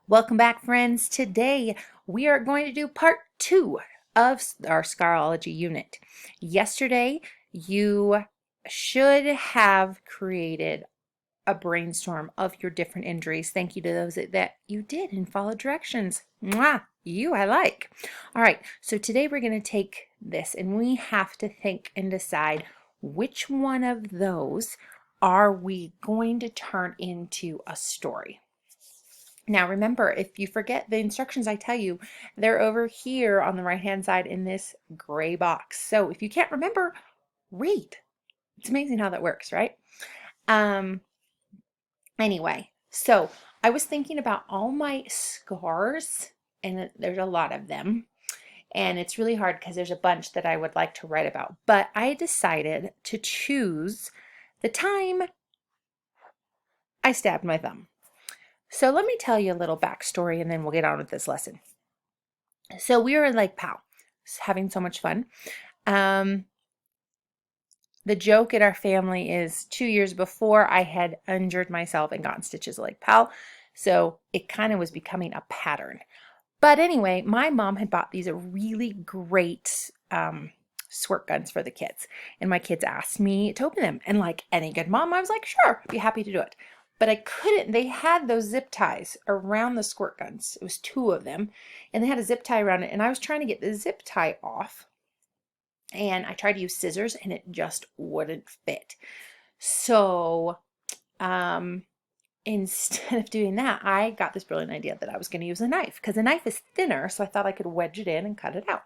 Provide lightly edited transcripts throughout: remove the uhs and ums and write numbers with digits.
Welcome back, friends. Today we are going to do part 2 of our Scarology unit. Yesterday, you should have created a brainstorm of your different injuries. Thank you to those that you did and followed directions. Mwah! You I like. All right, so today we're going to take this and we have to think and decide which one of those are we going to turn into a story. Now remember, if you forget the instructions I tell you, they're over here on the right hand side in this gray box. So if you can't remember, read. It's amazing how that works, right? Um, anyway, so I was thinking about all my scars, and there's a lot of them. And it's really hard because there's a bunch that I would like to write about. But I decided to choose the time I stabbed my thumb. So let me tell you a little backstory and then we'll get on with this lesson. So we were in Lake Powell, having so much fun. The joke in our family is 2 years before I had injured myself and gotten stitches at Lake Powell. So it kind of was becoming a pattern. But anyway, my mom had bought these really great squirt guns for the kids. And my kids asked me to open them. And like any good mom, I was like, sure, I'd be happy to do it. But I couldn't. They had those zip ties around the squirt guns. It was 2 of them. And they had a zip tie around it. And I was trying to get the zip tie off. And I tried to use scissors and it just wouldn't fit. So instead of doing that, I got this brilliant idea that I was going to use a knife because a knife is thinner, so I thought I could wedge it in and cut it out.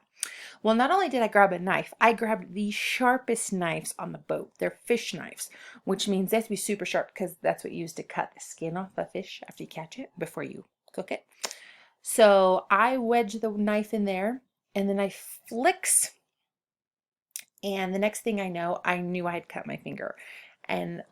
Well, not only did I grab a knife, I grabbed the sharpest knives on the boat. They're fish knives, which means they have to be super sharp because that's what you use to cut the skin off the fish after you catch it before you cook it. So I wedge the knife in there and the knife flicks. And the next thing I know, I knew I had cut my finger. And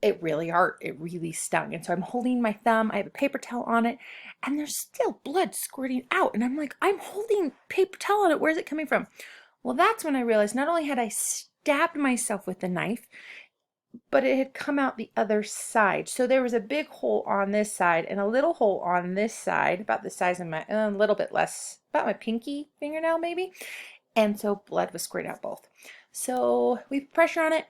it really hurt. It really stung. And so I'm holding my thumb. I have a paper towel on it. And there's still blood squirting out. And I'm like, I'm holding paper towel on it. Where's it coming from? Well, that's when I realized not only had I stabbed myself with the knife, but it had come out the other side. So there was a big hole on this side and a little hole on this side, about the size of my, a little bit less, about my pinky fingernail maybe. And so blood was squirting out both. So we put pressure on it.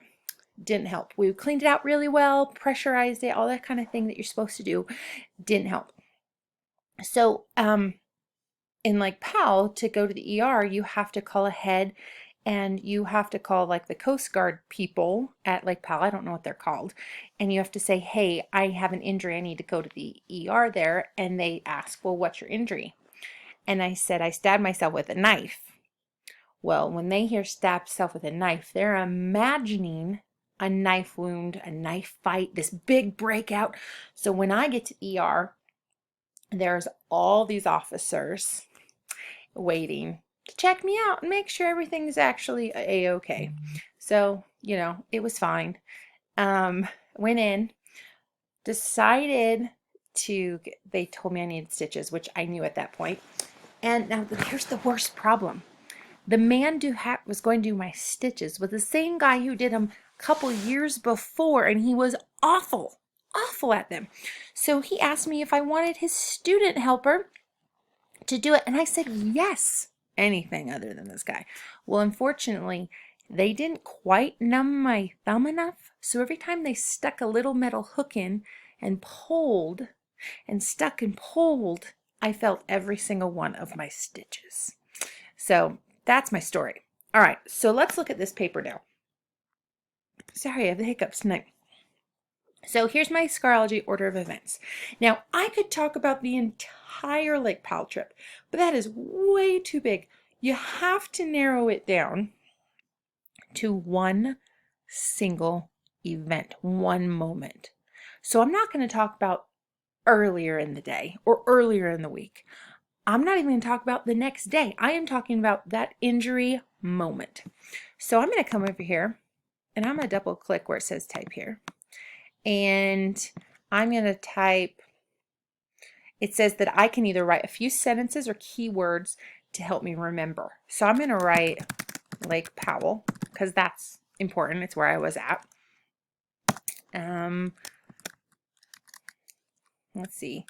Didn't help. We cleaned it out really well, pressurized it, all that kind of thing that you're supposed to do. Didn't help. So in Lake Powell, to go to the ER, you have to call ahead and you have to call like the Coast Guard people at Lake Powell. I don't know what they're called. And you have to say, hey, I have an injury. I need to go to the ER there. And they ask, well, what's your injury? And I said, I stabbed myself with a knife. Well, when they hear stab self with a knife, they're imagining a knife wound, a knife fight, this big breakout. So when I get to ER, there's all these officers waiting to check me out and make sure everything's actually a-okay. So, you know, it was fine. Went in, decided to, they told me I needed stitches, which I knew at that point. And now here's the worst problem. The man who was going to do my stitches was the same guy who did them a couple years before, and he was awful at them. So he asked me if I wanted his student helper to do it, and I said yes, anything other than this guy. Well, unfortunately, they didn't quite numb my thumb enough, so every time they stuck a little metal hook in and pulled and stuck and pulled, I felt every single one of my stitches. So that's my story. All right, so let's look at this paper now. Sorry, I have the hiccups tonight. So here's my Scarology order of events. Now, I could talk about the entire Lake Powell trip, but that is way too big. You have to narrow it down to one single event, one moment. So I'm not going to talk about earlier in the day or earlier in the week. I'm not even going to talk about the next day. I am talking about that injury moment. So I'm going to come over here and I'm going to double click where it says type here. And I'm going to type, it says that I can either write a few sentences or keywords to help me remember. So I'm going to write Lake Powell because that's important. It's where I was at. Let's see.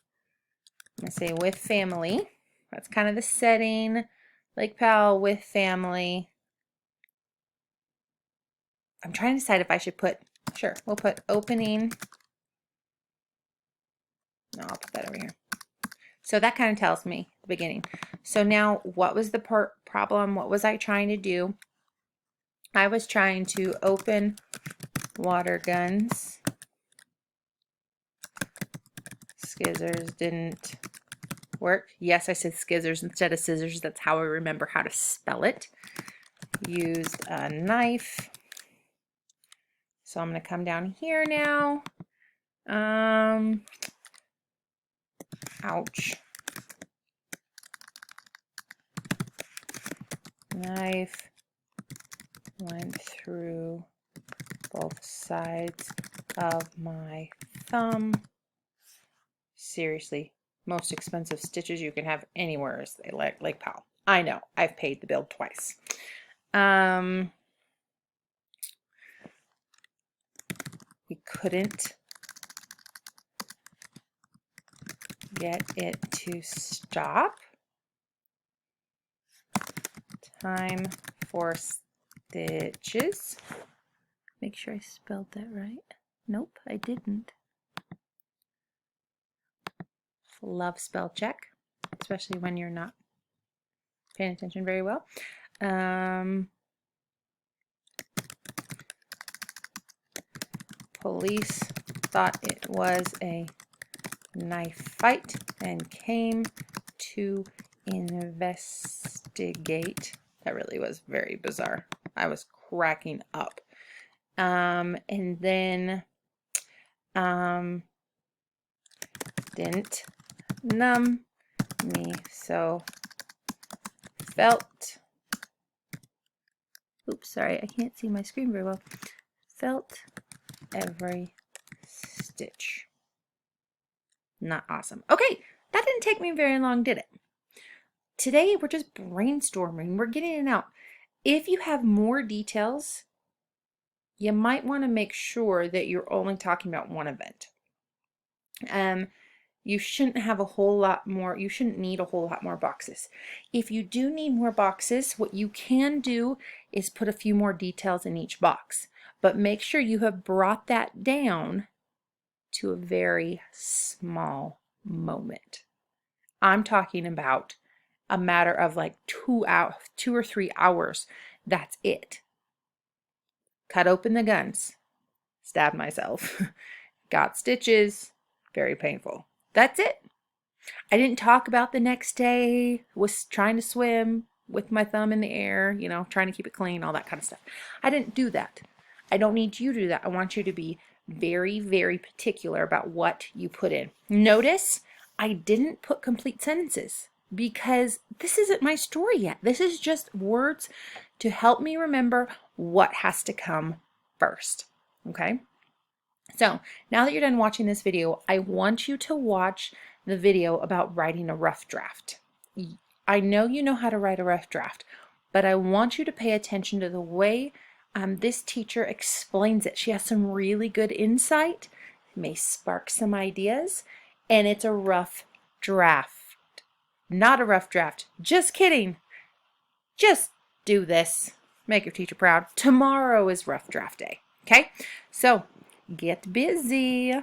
I say with family. That's kind of the setting. Lake Powell with family. I'm trying to decide if I should put, sure, we'll put opening. No, I'll put that over here. So that kind of tells me the beginning. So now what was the problem? What was I trying to do? I was trying to open water guns. Skizzers didn't work. Yes, I said skizzers instead of scissors. That's how I remember how to spell it. Used a knife. So I'm going to come down here now. Ouch. Knife went through both sides of my thumb. Seriously, most expensive stitches you can have anywhere is Lake Powell. I know, I've paid the bill twice. We couldn't get it to stop. Time for stitches. Make sure I spelled that right. Nope, I didn't. Love spell check, especially when you're not paying attention very well. Police thought it was a knife fight and came to investigate. That really was very bizarre. I was cracking up. And then didn't numb me, so felt, oops, sorry, I can't see my screen very well, felt every stitch. Not awesome. Okay, that didn't take me very long, did it? Today we're just brainstorming, we're getting it out. If you have more details, you might want to make sure that you're only talking about one event. You shouldn't have a whole lot more, you shouldn't need a whole lot more boxes. If you do need more boxes, what you can do is put a few more details in each box, but make sure you have brought that down to a very small moment. I'm talking about a matter of like 2 or 3 hours. That's it. Cut open the guns, stabbed myself, got stitches, very painful. That's it. I didn't talk about the next day, was trying to swim with my thumb in the air, you know, trying to keep it clean, all that kind of stuff. I didn't do that. I don't need you to do that. I want you to be very, very particular about what you put in. Notice I didn't put complete sentences because this isn't my story yet. This is just words to help me remember what has to come first. Okay? So now that you're done watching this video, I want you to watch the video about writing a rough draft. I know you know how to write a rough draft, but I want you to pay attention to the way this teacher explains it. She has some really good insight, may spark some ideas, and it's a rough draft. Not a rough draft. Just kidding. Just do this. Make your teacher proud. Tomorrow is rough draft day. Okay? So, get busy.